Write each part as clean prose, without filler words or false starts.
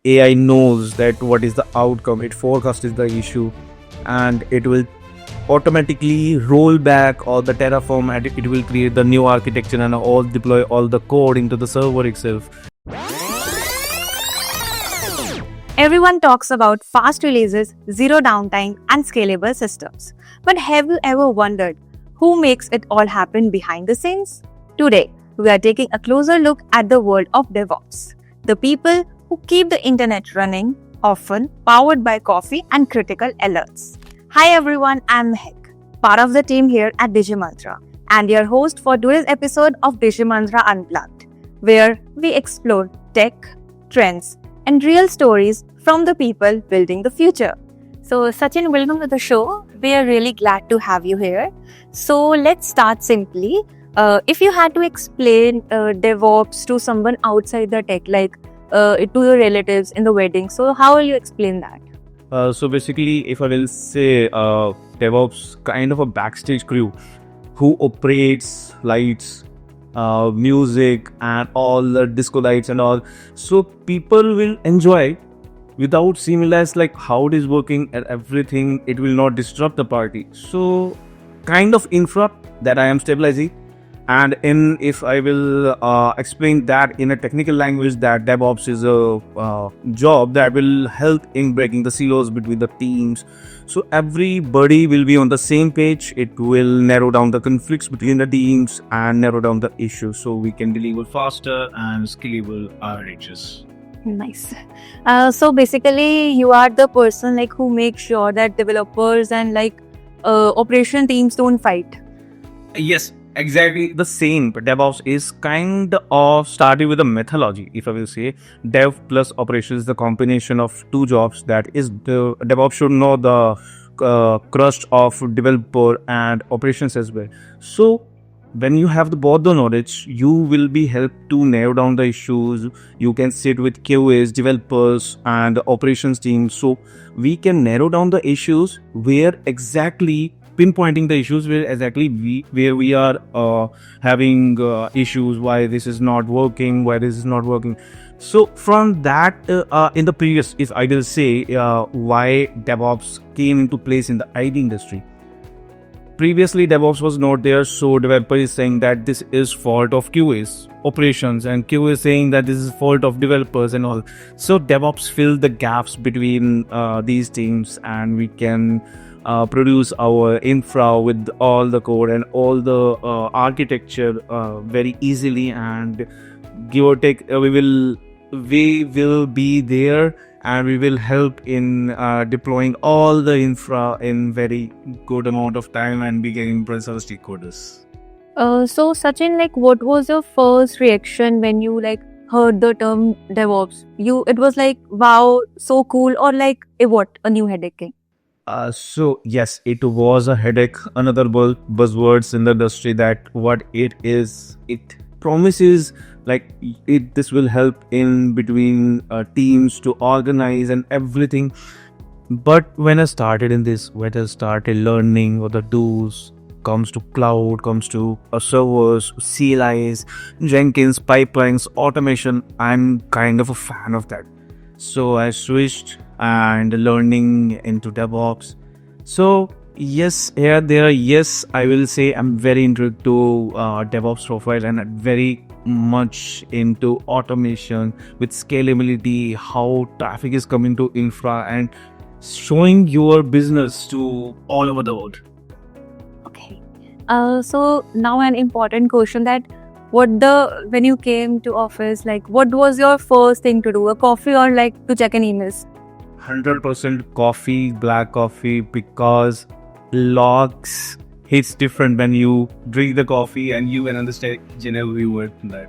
AI knows that what is the outcome, it forecasts the issue, and it will automatically roll back all the Terraform, and it will create the new architecture and all deploy all the code into the server itself. Everyone talks about fast releases, zero downtime, and scalable systems. But have you ever wondered who makes it all happen behind the scenes? Today, we are taking a closer look at the world of DevOps, the people who keep the internet running, often powered by coffee and critical alerts. Hi everyone, I'm Mehak, part of the team here at DigiMantra, and your host for today's episode of DigiMantra Unplugged, where we explore tech, trends, and real stories from the people building the future. So, Sachin, welcome to the show. We are really glad to have you here. So, let's start simply. If you had to explain DevOps to someone outside the tech, like to your relatives in the wedding, so how will you explain that? So basically, if I will say DevOps, kind of a backstage crew who operates lights, music, and all the disco lights and all. So people will enjoy without seeming as like how it is working and everything. It will not disrupt the party. So kind of infra that I am stabilizing. And if I will explain that in a technical language, that DevOps is a job that will help in breaking the silos between the teams. So everybody will be on the same page. It will narrow down the conflicts between the teams and narrow down the issues, so we can deliver faster and scalable our reaches. Nice. So basically, you are the person like who makes sure that developers and like operation teams don't fight. Yes, exactly the same. But DevOps is kind of started with a methodology. If I will say, Dev plus operations is the combination of two jobs. That is, the DevOps should know the crust of developer and operations as well. So when you have both the knowledge, you will be helped to narrow down the issues. You can sit with QAs, developers, and the operations team. So we can narrow down the issues where exactly pinpointing the issues where we are having issues, why this is not working, so from that in the previous, if I will say why DevOps came into place in the IT industry. Previously DevOps was not there, so developer is saying that this is fault of QAs operations, and QA is saying that this is fault of developers and all. So DevOps fill the gaps between these teams, and we can produce our infra with all the code and all the architecture very easily, and give or take we will be there, and we will help in deploying all the infra in very good amount of time and be getting impress our stakeholders. So Sachin, like what was your first reaction when you like heard the term DevOps? It was like, wow, so cool, or like what, a new headache came? So yes, it was a headache. Another buzzwords in the industry, that what it is. It promises like this will help in between teams to organize and everything. But when I started in this, when I started learning what the tools comes to cloud, comes to servers, CLIs, Jenkins, pipelines, automation, I'm kind of a fan of that. So I switched and learning into DevOps. So yes, yes, I will say I'm very into DevOps profile, and very much into automation with scalability, how traffic is coming to infra, and showing your business to all over the world. Okay. So now an important question, that when you came to office, like what was your first thing to do? A coffee or like to check an emails? 100% coffee, black coffee, because logs hits different when you drink the coffee and you can understand generally what that.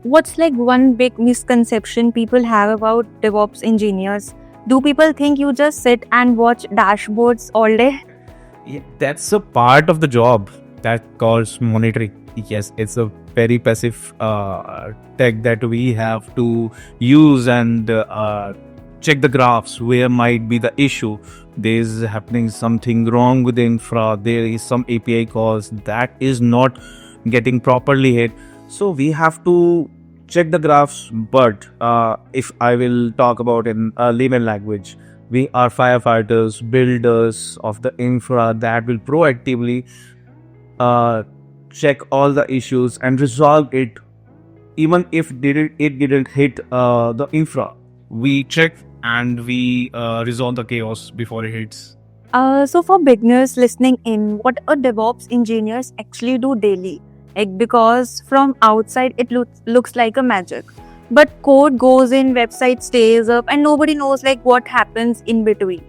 What's like one big misconception people have about DevOps engineers? Do people think you just sit and watch dashboards all day? Yeah, that's a part of the job that calls monitoring. Yes, it's a very passive tech that we have to use and check the graphs where might be the issue. There is happening something wrong with the infra. There is some API calls that is not getting properly hit. So we have to check the graphs, but if I will talk about in layman language, we are firefighters, builders of the infra that will proactively uh, check all the issues and resolve it, even if it didn't hit the infra. We check and we resolve the chaos before it hits. So for beginners listening in, what a DevOps engineers actually do daily? Like, because from outside it looks like a magic, but code goes in, website stays up, and nobody knows like what happens in between.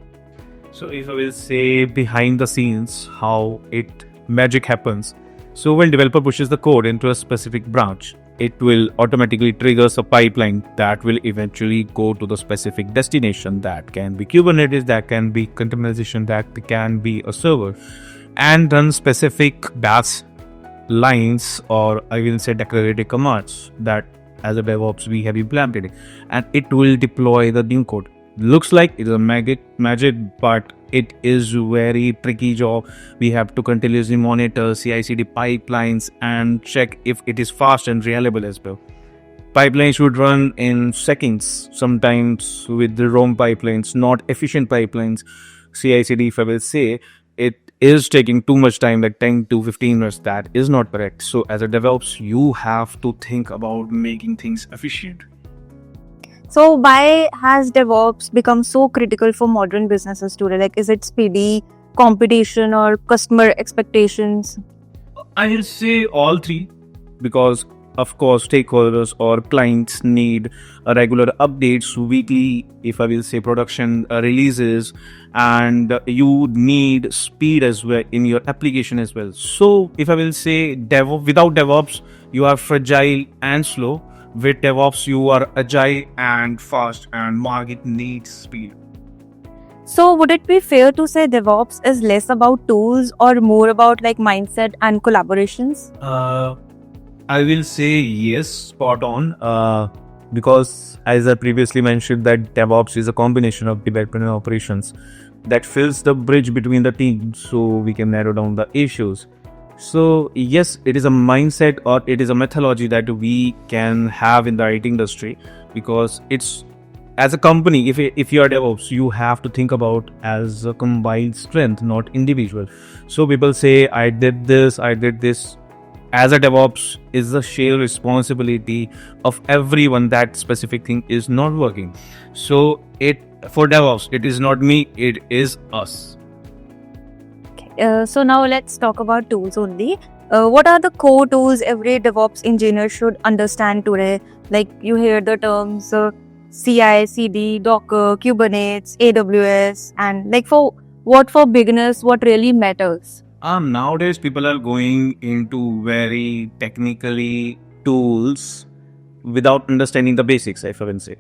So if I will say behind the scenes how it magic happens. So when developer pushes the code into a specific branch, it will automatically triggers a pipeline that will eventually go to the specific destination. That can be Kubernetes, that can be containerization, that can be a server, and run specific bash lines, or I will say declarative commands that as a DevOps we have implemented, and it will deploy the new code. Looks like it's a magic, but it is very tricky job. We have to continuously monitor CI/CD pipelines and check if it is fast and reliable as well. Pipelines should run in seconds, sometimes with the wrong pipelines, not efficient pipelines. CI/CD, if I will say, it is taking too much time, like 10 to 15 minutes. That is not correct. So as a DevOps, you have to think about making things efficient. So why has DevOps become so critical for modern businesses today? Like, is it speedy, competition, or customer expectations? I will say all three, because of course stakeholders or clients need regular updates weekly, if I will say production releases, and you need speed as well in your application as well. So if I will say without DevOps you are fragile and slow. With DevOps you are agile and fast, and market needs speed. So would it be fair to say DevOps is less about tools or more about like mindset and collaborations? I will say yes, spot on. Because as I previously mentioned, that DevOps is a combination of development and operations that fills the bridge between the teams, so we can narrow down the issues. So yes, it is a mindset or it is a methodology that we can have in the IT industry, because it's as a company, if you are DevOps, you have to think about as a combined strength, not individual. So people say I did this. As a DevOps, is the shared responsibility of everyone. That specific thing is not working. So for DevOps, it is not me, it is us. So now let's talk about tools only. What are the core tools every DevOps engineer should understand today? Like, you hear the terms CI, CD, Docker, Kubernetes, AWS, and like for beginners, what really matters? Nowadays people are going into very technically tools without understanding the basics, if I will say.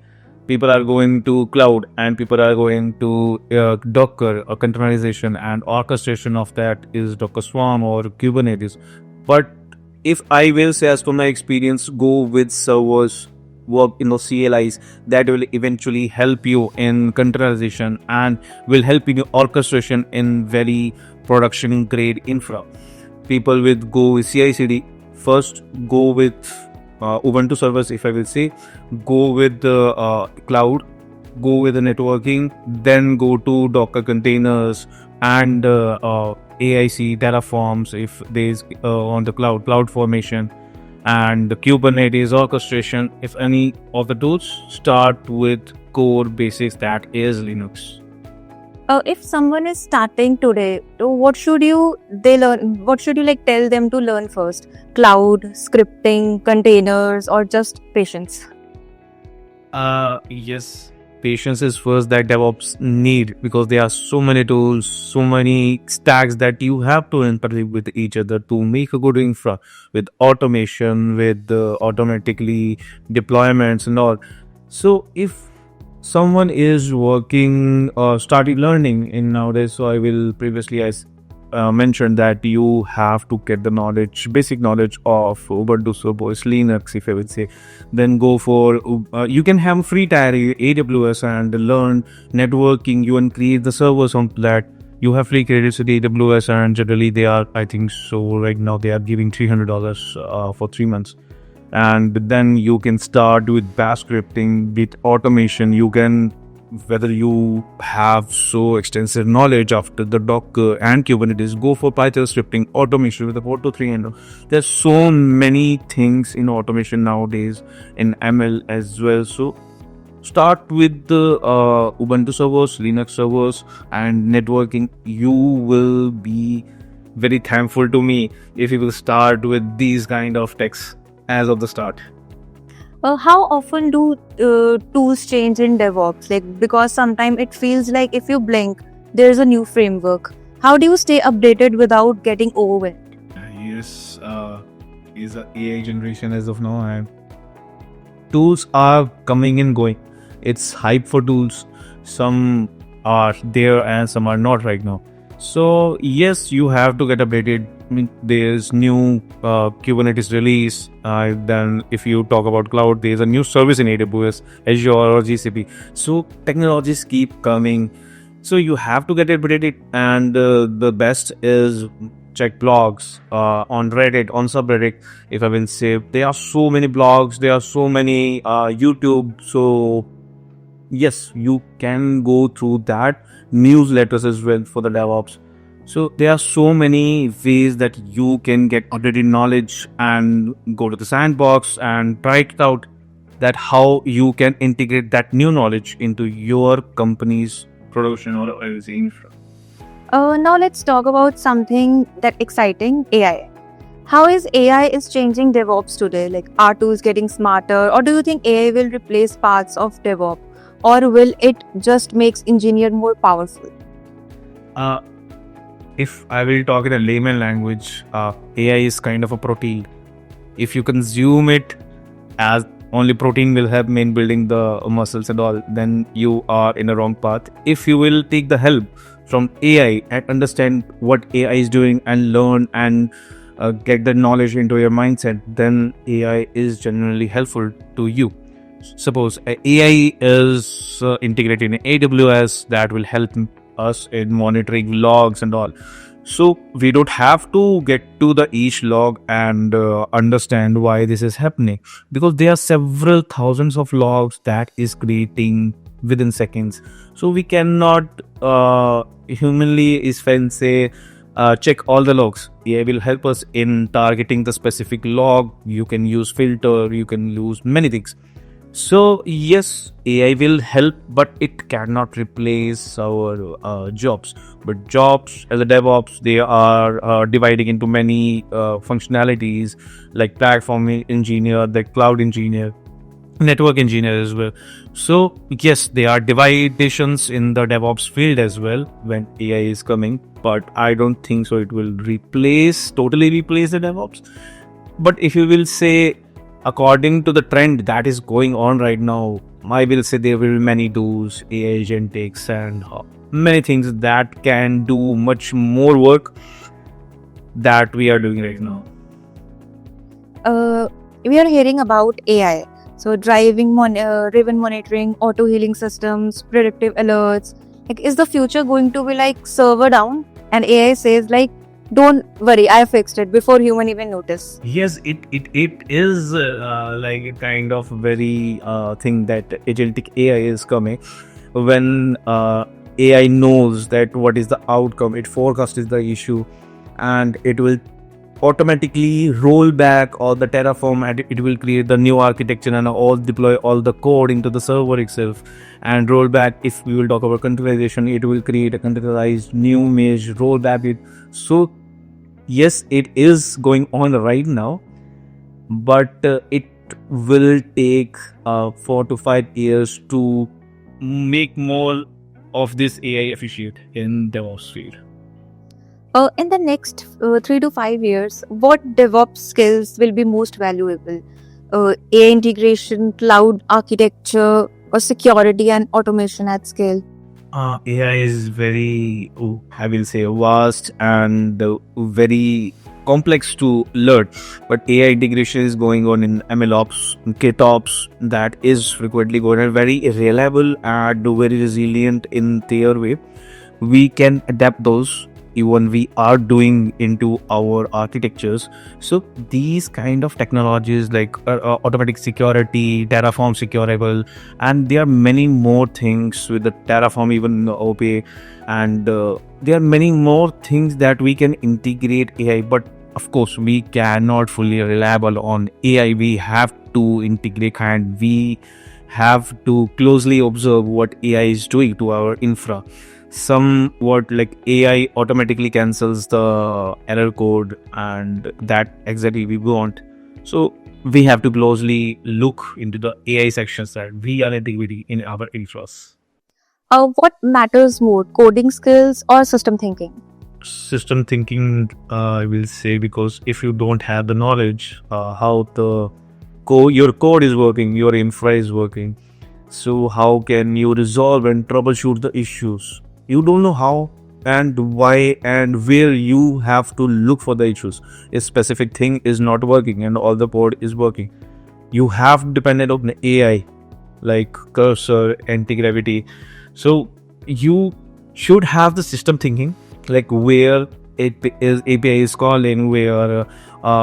People are going to cloud, and people are going to Docker or containerization, and orchestration of that is Docker Swarm or Kubernetes. But if I will say, as from my experience, go with servers, work in those CLIs that will eventually help you in containerization and will help you in orchestration in very production grade infra. People with go with CI/CD, first go with Ubuntu servers, if I will say, go with the cloud, go with the networking, then go to Docker containers and AIC, Terraforms, if there's on the cloud formation, and the Kubernetes orchestration. If any of the tools, start with core basics, that is Linux. If someone is starting today, so what should you like tell them to learn first? Cloud, scripting, containers, or just patience? Yes, patience is first that DevOps need, because there are so many tools, so many stacks that you have to interact with each other to make a good infra, with automation, with automatically deployments and all. So if someone is working or started learning in nowadays, so I will previously mentioned that you have to get the basic knowledge of Ubuntu servers, Linux, if I would say. Then go for you can have free tier AWS and learn networking. You can create the servers on that. You have free credits with AWS, and generally they are, I think so right now they are giving $300 for 3 months. and then you can start with bash scripting, with automation. You can, whether you have so extensive knowledge after the Docker and Kubernetes, go for Python scripting, automation with the 4 to 3 handle. There's so many things in automation nowadays in ML as well. So start with the Ubuntu servers, Linux servers, and networking. You will be very thankful to me if you will start with these kind of techs as of the start. How often do tools change in DevOps? Like, because sometimes it feels like if you blink, there's a new framework. How do you stay updated without getting overwhelmed? Yes, is a AI generation as of now, and tools are coming and going. It's hype for tools. Some are there and some are not right now. So yes, you have to get updated. I mean, there's new Kubernetes release. Then if you talk about cloud, there's a new service in AWS, Azure, or GCP. So technologies keep coming. So you have to get updated, and the best is check blogs on Reddit, on subreddit. If I will say, there are so many blogs, there are so many YouTube. So yes, you can go through that, newsletters as well for the DevOps. So there are so many ways that you can get updated knowledge, and go to the sandbox and try it out, that how you can integrate that new knowledge into your company's production, or I will say infra. Now let's talk about something that exciting, AI. How is AI is changing DevOps today? Like, are tools getting smarter, or do you think AI will replace parts of DevOps, or will it just makes engineer more powerful? If I will talk in a layman language, AI is kind of a protein. If you consume it as only protein will help in building the muscles and all, then you are in a wrong path. If you will take the help from AI and understand what AI is doing and learn and get the knowledge into your mindset, then AI is generally helpful to you. Suppose AI is integrated in AWS, that will help us in monitoring logs and all. So we don't have to get to the each log and understand why this is happening, because there are several thousands of logs that is creating within seconds. So we cannot humanly is when say check all the logs. AI will help us in targeting the specific log. You can use filter, you can use many things. So yes, AI will help, but it cannot replace our jobs. But jobs as a DevOps, they are dividing into many functionalities, like platform engineer, the cloud engineer, network engineer as well. So yes, there are divisions in the DevOps field as well when AI is coming, but I don't think so it will totally replace the DevOps. But if you will say, according to the trend that is going on right now, I will say there will be many tools, AI agentics, and many things that can do much more work that we are doing right now. We are hearing about AI. So driven monitoring, auto healing systems, predictive alerts. Like, is the future going to be like server down and AI says like, don't worry, I fixed it before human even notice? Yes, it is like a kind of very thing that agentic AI is coming. When AI knows that what is the outcome, it forecasts the issue, and it will automatically roll back all the Terraform, and it will create the new architecture and all deploy all the code into the server itself and roll back. If we will talk about containerization, it will create a containerized new image, roll back it. So yes, it is going on right now, but it will take 4 to 5 years to make more of this AI efficient in DevOps field. In the next 3 to 5 years, what DevOps skills will be most valuable? AI integration, cloud architecture, or security and automation at scale? AI is very, I will say, vast and very complex to learn. But AI integration is going on in MLOps, KitOps, that is frequently going on, very reliable and very resilient in their way. We can adapt those even we are doing into our architectures. So these kind of technologies like automatic security, Terraform securable, and there are many more things with the Terraform, even OP, and there are many more things that we can integrate AI. But of course, we cannot fully reliable on AI. We have to integrate, and we have to closely observe what AI is doing to our infra. Somewhat like AI automatically cancels the error code, and that exactly we want. So we have to closely look into the AI sections that we are integrating in our infras. What matters more, coding skills or system thinking? System thinking, I will say, because if you don't have the knowledge how the your code is working, your infra is working, so how can you resolve and troubleshoot the issues? You don't know how and why and where you have to look for the issues. A specific thing is not working and all the code is working. You have depended on AI like cursor, anti-gravity. So you should have the system thinking, like where API is calling, where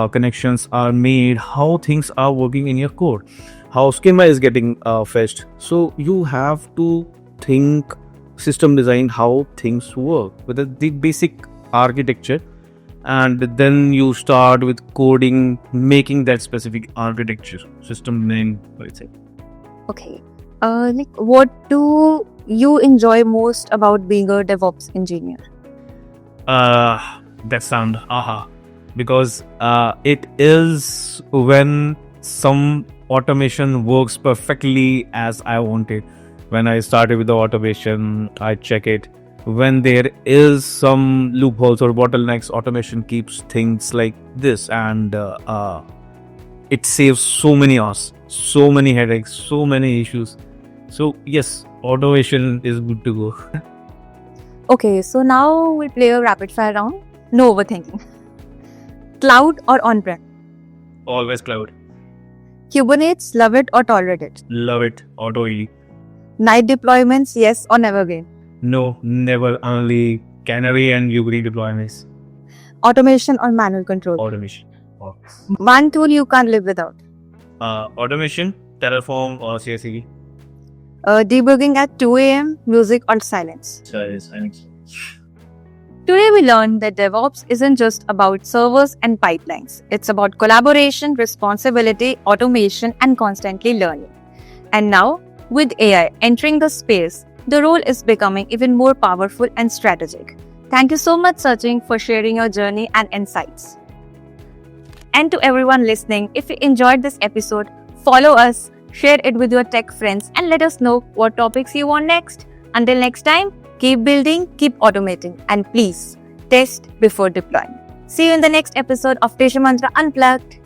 connections are made, how things are working in your code, how schema is getting fetched. So you have to think system design, how things work with the basic architecture, and then you start with coding, making that specific architecture system name, let's say. Okay. What do you enjoy most about being a DevOps engineer? That sound because it is when some automation works perfectly as I wanted. When I started with the automation, I check it. When there is some loopholes or bottlenecks, automation keeps things like this, and it saves so many hours, so many headaches, so many issues. So yes, automation is good to go. Okay, so now we'll play a rapid fire round. No overthinking. Cloud or on-prem? Always cloud. Kubernetes, love it or tolerate it? Love it. Auto E. Night deployments, yes or never again? No, never. Only canary and Ubuntu deployments. Automation or manual control? Automation. One tool you can't live without. Automation, Terraform or CI/CD. Debugging at 2 a.m., music or silence? Silence. Today we learned that DevOps isn't just about servers and pipelines. It's about collaboration, responsibility, automation, and constantly learning. And now, with AI entering the space, the role is becoming even more powerful and strategic. Thank you so much, Sachin, for sharing your journey and insights. And to everyone listening, if you enjoyed this episode, follow us, share it with your tech friends, and let us know what topics you want next. Until next time, keep building, keep automating, and please test before deploying. See you in the next episode of DigiMantra Unplugged.